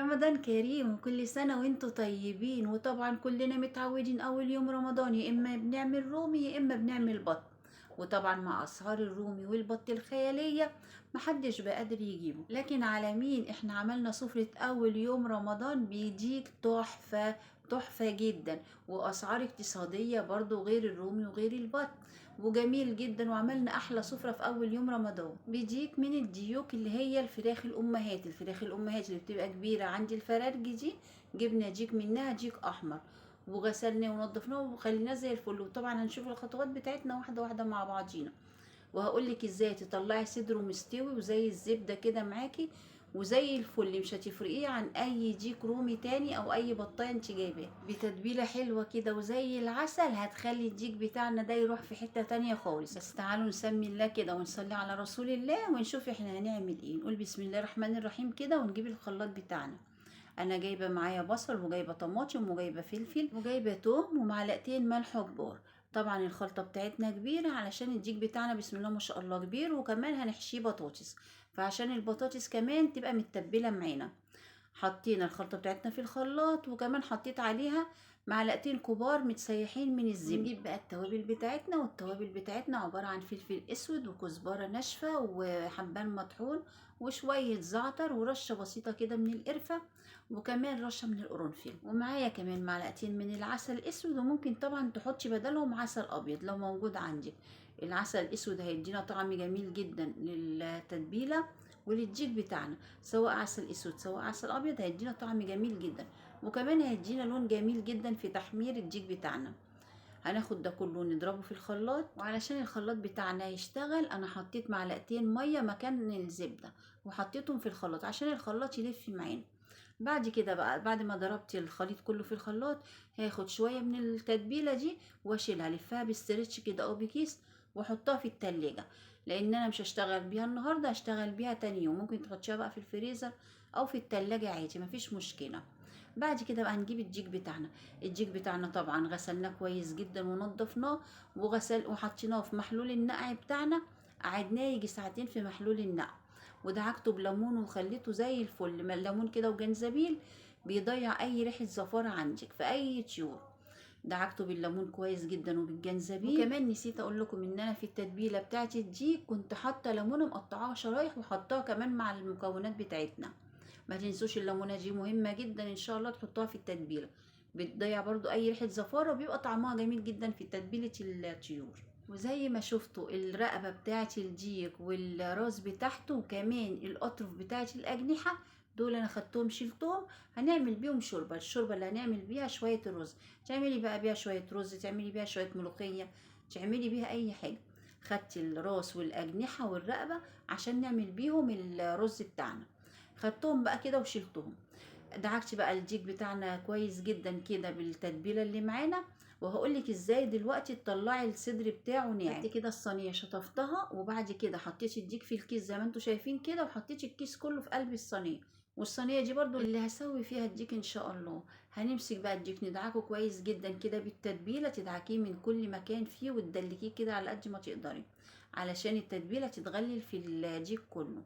رمضان كريم وكل سنة وانتوا طيبين. وطبعا كلنا متعودين اول يوم رمضان يا اما بنعمل رومي يا اما بنعمل بط. وطبعا مع اسعار الرومي والبط الخيالية محدش بقادر يجيبه، لكن على مين احنا عملنا سفرة اول يوم رمضان بيديك تحفة تحفة جدا، واسعار اقتصادية برضو غير الرومي وغير البط، وجميل جدا. وعملنا احلى سفرة في اول يوم رمضان بيجيك من الديوك اللي هي الفراخ الامهات اللي بتبقى كبيرة عندي الفرارجي دي. جبنا ديك منها ديك احمر، وغسلناه ونضفناه وخليناه زي الفل. وطبعا هنشوف الخطوات بتاعتنا واحدة واحدة مع بعضينا، وهقولك ازاي تطلعي صدره مستوي وزي الزبدة كده معاكي وزي الفل، مش هتفرقيه عن اي ديك رومي تاني او اي بطايه انت جايباه. بتتبيله حلوه كده وزي العسل هتخلي الديك بتاعنا ده يروح في حته تانية خالص. بس تعالوا نسمي الله كده ونصلي على رسول الله ونشوف احنا هنعمل ايه. نقول بسم الله الرحمن الرحيم كده ونجيب الخلاط بتاعنا. انا جايبه معايا بصل وجايبه طماطم وجايبه فلفل وجايبه توم ومعلقتين ملح كبار. طبعا الخلطه بتاعتنا كبيره علشان الديك بتاعنا بسم الله ما شاء الله كبير، وكمان هنحشيه بطاطس، فعشان البطاطس كمان تبقى متبله معانا. حطينا الخلطة بتاعتنا في الخلاط وكمان حطيت عليها معلقتين كبار متسيحين من الزبدة. نجيب بقى التوابل بتاعتنا، والتوابل بتاعتنا عبارة عن فلفل اسود وكزبرة ناشفة وحبان مطحون وشوية زعتر ورشة بسيطة كده من القرفة وكمان رشة من القرنفل. ومعايا كمان معلقتين من العسل الاسود، وممكن طبعا تحطي بدلهم عسل ابيض لو موجود عندك. العسل الاسود هيدينا طعم جميل جدا للتتبيلة وللديك بتاعنا، سواء عسل اسود سواء عسل ابيض هيدينا طعم جميل جدا، وكمان هيدينا لون جميل جدا في تحمير الديك بتاعنا. هناخد ده كله نضربه في الخلاط، وعلشان الخلاط بتاعنا يشتغل انا حطيت معلقتين ميه مكان الزبده وحطيتهم في الخلاط عشان الخلاط يلف معانا. بعد كده بقى بعد ما ضربت الخليط كله في الخلاط هاخد شويه من التتبيله دي واشيلها الفها بستريتش كده او بكيس واحطها في التلاجة، لان انا مش هشتغل بيها النهارده، هشتغل بيها تاني يوم. ممكن تحطيها بقى في الفريزر او في التلاجة عادي مفيش مشكله. بعد كده بقى نجيب الديك بتاعنا طبعا غسلناه كويس جدا ونضفناه وحطيناه في محلول النقع بتاعنا. قعدناه يجي ساعتين في محلول النقع، ودعكته بليمون وخليته زي الفل. ليمون كده وجنزبيل بيضيع اي ريحه زفاره عندك في اي طيور. دعكته بالليمون كويس جدا وبالجنزبيل. وكمان نسيت اقول لكم ان انا في التتبيله بتاعتي دي كنت حاطه ليمونه مقطعاها شرايح وحطاها كمان مع المكونات بتاعتنا. ما تنسوش الليمونه دي مهمه جدا ان شاء الله تحطوها في التتبيله، بتضيع برضو اي ريحه زفاره وبيبقى طعمها جميل جدا في تتبيله الطيور. وزي ما شفتوا الرقبه بتاعه الديك والراس بتاعته وكمان الاطرف بتاعه الاجنحه دول انا خدتهم شلتهم. هنعمل بيهم شوربه. الشوربه اللي هنعمل بيها شويه الرز، تعملي بقى بيها شويه رز، تعملي بيها شويه ملوخيه، تعملي بيها اي حاجه. خدت الراس والاجنحه والرقبه عشان نعمل بيهم الرز بتاعنا، خدتهم بقى كده وشلتهم. دعكت بقى الديك بتاعنا كويس جدا كده بالتتبيله اللي معانا، وهقولك ازاي دلوقتي تطلعي الصدر بتاعه ناعم. خدت كده الصينيه شطفتها، وبعد كده حطيت الديك في الكيس زي ما انتم شايفين كده، وحطيت الكيس كله في قلب الصينيه. والصينيه دي برضو اللي هسوي فيها الديك ان شاء الله. هنمسك بقى الديك ندعكه كويس جدا كده بالتتبيله، تدعكيه من كل مكان فيه وتدلكيه كده على قد ما تقدري علشان التتبيله تتغلل في الديك كله.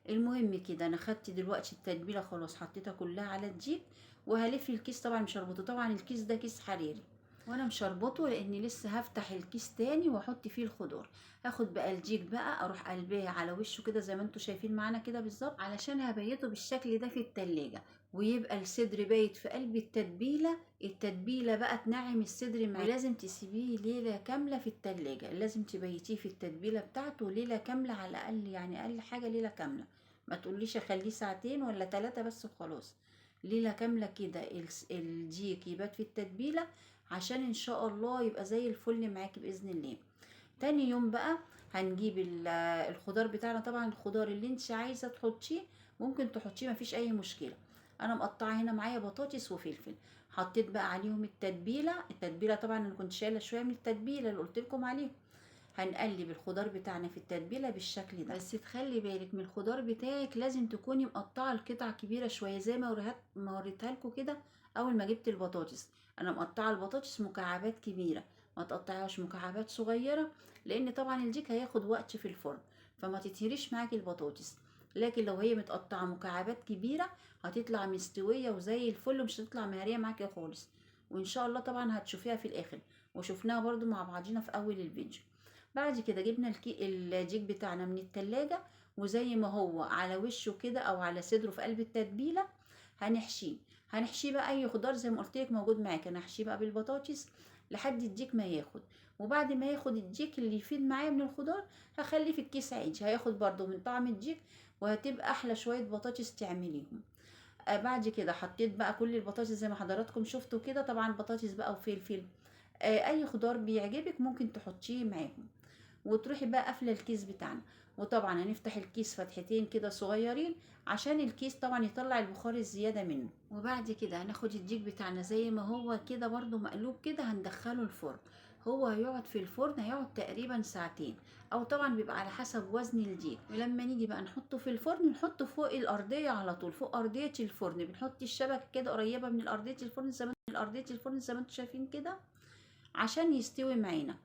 المهم كده انا خدت دلوقتي التتبيله خلاص حطيتها كلها على الديك، وهلف الكيس. طبعا مش هربطه، طبعا الكيس ده كيس حريري وانا مش هربطه لاني لسه هفتح الكيس تاني واحط فيه الخضار. هاخد بقى الديك بقى اروح قلبيه على وشه كده زي ما انتم شايفين معانا كده بالظبط، علشان هبيته بالشكل ده في التلاجة، ويبقى الصدر بايت في قلب التتبيله بقى تنعم الصدر معاك. ولازم تسيبيه ليله كامله في التلاجة، لازم تبيتيه في التتبيله بتاعته ليله كامله على الاقل، يعني اقل حاجه ليله كامله. ما تقوليش اخليه ساعتين ولا 3 بس وخلاص، ليله كامله كده الديك يبات في التتبيله عشان ان شاء الله يبقى زي الفل معاكي باذن الله. تاني يوم بقى هنجيب الخضار بتاعنا. طبعا الخضار اللي انت عايزه تحطيه ممكن تحطيه مفيش اي مشكله. انا مقطعه هنا معايا بطاطس وفلفل، حطيت بقى عليهم التتبيله طبعا انا كنت شايله شويه من التتبيله اللي قلت لكم عليها. هنقلب الخضار بتاعنا في التتبيله بالشكل ده، بس تخلي بالك من الخضار بتاعك لازم تكوني مقطعه القطع كبيره شويه زي ما وريتها لكم كده. اول ما جبت البطاطس انا مقطعه البطاطس مكعبات كبيره، ما تقطعيهاش مكعبات صغيره، لان طبعا الديك هياخد وقت في الفرن فما تتهريش معاكي البطاطس. لكن لو هي متقطعه مكعبات كبيره هتطلع مستويه وزي الفل، ومش هتطلع مهريه معاكي خالص. وان شاء الله طبعا هتشوفيها في الاخر، وشفناها برضو مع بعضينا في اول الفيديو. بعد كده جبنا الديك بتاعنا من التلاجة، وزي ما هو على وشه كده او على صدره في قلب التتبيله هنحشيه. هنحشيه بقى اي خضار زي ما قلت لك موجود معاك. انا هحشيه بقى بالبطاطس لحد الديك ما ياخد. وبعد ما ياخد الديك اللي يفيد معايا من الخضار هخليه في الكيس عادي، هياخد برضو من طعم الديك، وهتبقى احلى شويه بطاطس تعمليهم. بعد كده حطيت بقى كل البطاطس زي ما حضراتكم شفتوا كده، طبعا بطاطس بقى وفلفل، اي خضار بيعجبك ممكن تحطيه معاهم. وتروحي بقى قافله الكيس بتاعنا. وطبعا هنفتح الكيس فتحتين كده صغيرين عشان الكيس طبعا يطلع البخار الزياده منه. وبعد كده هناخد الديك بتاعنا زي ما هو كده برضو مقلوب كده، هندخله الفرن. هو هيقعد في الفرن، هيقعد تقريبا ساعتين، او طبعا بيبقى على حسب وزن الديك. ولما نيجي بقى نحطه في الفرن نحطه فوق الارضيه على طول، فوق ارضيه الفرن. بنحط الشبكه كده قريبه من ارضيه الفرن زي ما انتم شايفين كده عشان يستوي معانا.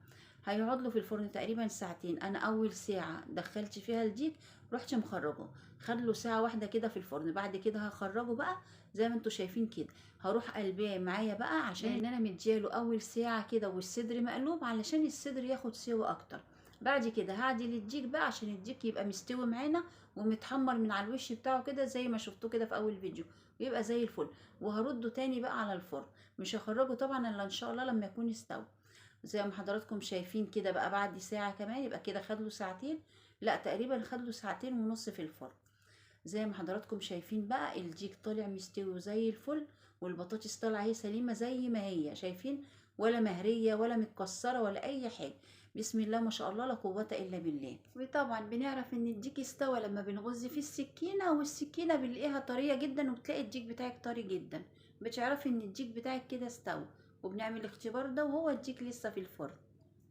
هيقعد له في الفرن تقريبا ساعتين. انا اول ساعه دخلت فيها الديك رحت مخرجه، خد له ساعه واحده كده في الفرن. بعد كده هخرجه بقى زي ما انتم شايفين كده. هروح قلباه معايا بقى عشان ان انا مدياله اول ساعه كده والصدر مقلوب علشان الصدر ياخد سوا اكتر. بعد كده هعدل الديك بقى عشان الديك يبقى مستوي معانا ومتحمر من على الوش بتاعه كده زي ما شفتوه كده في اول فيديو، ويبقى زي الفل. وهرده تاني بقى على الفرن، مش هخرجه طبعا الا ان شاء الله لما يكون استوى. زي ما حضراتكم شايفين كده بقى بعد ساعة كمان، يبقى كده خدله ساعتين، لا تقريبا خدله ساعتين ونص في الفرن. زي ما حضراتكم شايفين بقى الديك طالع مستوي زي الفل، والبطاطس طالعه هي سليمه زي ما هي شايفين، ولا مهريه ولا متكسره ولا اي حاجه. بسم الله ما شاء الله لا قوه الا بالله. وطبعا بنعرف ان الديك استوى لما بنغز فيه السكينه، والسكينه بنلاقيها طريه جدا، وبتلاقي الديك بتاعك طري جدا، بتعرفي ان الديك بتاعك كده استوى. وبنعمل الاختبار ده وهو الديك لسه في الفرن.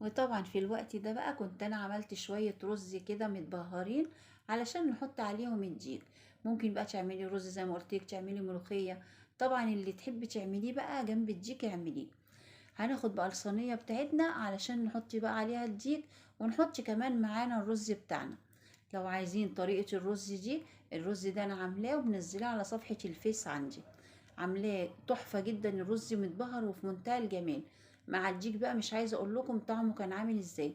وطبعا في الوقت ده بقى كنت انا عملت شوية رز كده متبهرين علشان نحط عليهم الديك. ممكن بقى تعملي رز زي ما قلت لك، تعملي ملوخية، طبعا اللي تحبي تعمليه بقى جنب الديك اعمليه. هناخد بقى الصينية بتاعتنا علشان نحط بقى عليها الديك، ونحط كمان معانا الرز بتاعنا. لو عايزين طريقة الرز دي، الرز ده انا عاملاه ومنزلاه على صفحة الفيس عندي، عاملاه تحفة جدا. الرز متبهر وفي منتهى الجمال مع الديك بقى، مش عايزة اقول لكم طعمه كان عامل ازاي.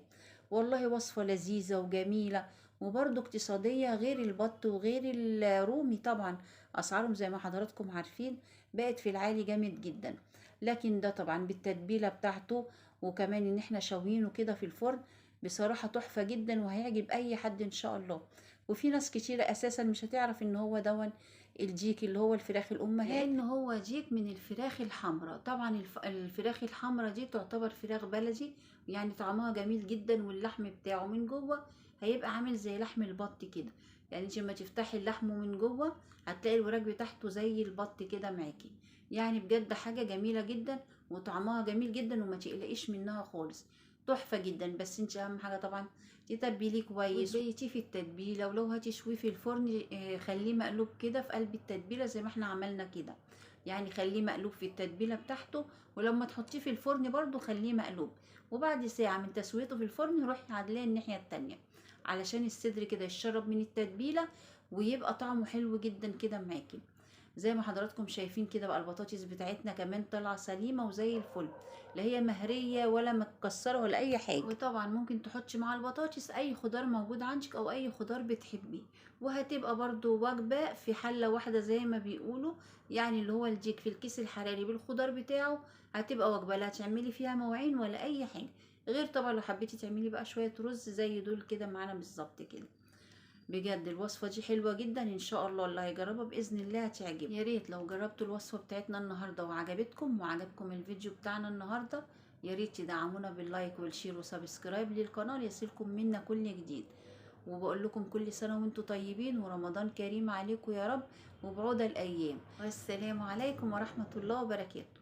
والله وصفة لذيذة وجميلة وبرضه اقتصادية، غير البط وغير الرومي طبعا. اسعارهم زي ما حضراتكم عارفين بقت في العالي جامد جدا، لكن ده طبعا بالتتبيلة بتاعته، وكمان ان احنا شاويينه كده في الفرن. بصراحة تحفة جدا وهيعجب اي حد ان شاء الله. وفي ناس كتيرة اساسا مش هتعرف ان هو دون الديك اللي هو الفراخ الامهات، لان هو ديك من الفراخ الحمراء. طبعا الفراخ الحمراء دي تعتبر فراخ بلدي، يعني طعمها جميل جدا، واللحم بتاعه من جوه هيبقى عامل زي لحم البط كده. يعني انت لما تفتحي اللحم من جوه هتلاقي الوراك بتاعته زي البط كده معاكي. يعني بجد حاجة جميلة جدا وطعمها جميل جدا، وما تقلقيش منها خالص، تحفة جدا. بس انت اهم حاجة طبعا تتبليه كويس وتبيتيه في التتبيله. ولو هتشويه في الفرن خليه مقلوب كده في قلب التتبيله زي ما احنا عملنا كده، يعني خليه مقلوب في التتبيله بتاعته. ولما تحطيه في الفرن برضو خليه مقلوب. وبعد ساعه من تسويته في الفرن روحي عدلاه الناحيه التانية علشان الصدر كده يشرب من التتبيله ويبقى طعمه حلو جدا كده معاكي. زي ما حضراتكم شايفين كده بقى البطاطس بتاعتنا كمان طالعه سليمه وزي الفل، لا هي مهريه ولا متكسره ولا اي حاجه. وطبعا ممكن تحطي مع البطاطس اي خضار موجود عندك او اي خضار بتحبيه، وهتبقى برضو وجبه في حله واحده زي ما بيقولوا. يعني اللي هو الديك في الكيس الحراري بالخضار بتاعه هتبقى وجبه، لا تعملي فيها مواعين ولا اي حاجه. غير طبعا لو حبيتي تعملي بقى شويه رز زي دول كده معانا بالظبط كده. بجد الوصفة دي حلوة جدا، ان شاء الله اللي هيجربها باذن الله هتعجبه. يا ريت لو جربتوا الوصفة بتاعتنا النهاردة وعجبتكم وعجبكم الفيديو بتاعنا النهاردة، يا ريت تدعمونا باللايك والشير وسبسكرايب للقناة ليصلكم منا كل جديد. وبقول لكم كل سنة وانتم طيبين ورمضان كريم عليكم يا رب، وبعود الايام، والسلام عليكم ورحمة الله وبركاته.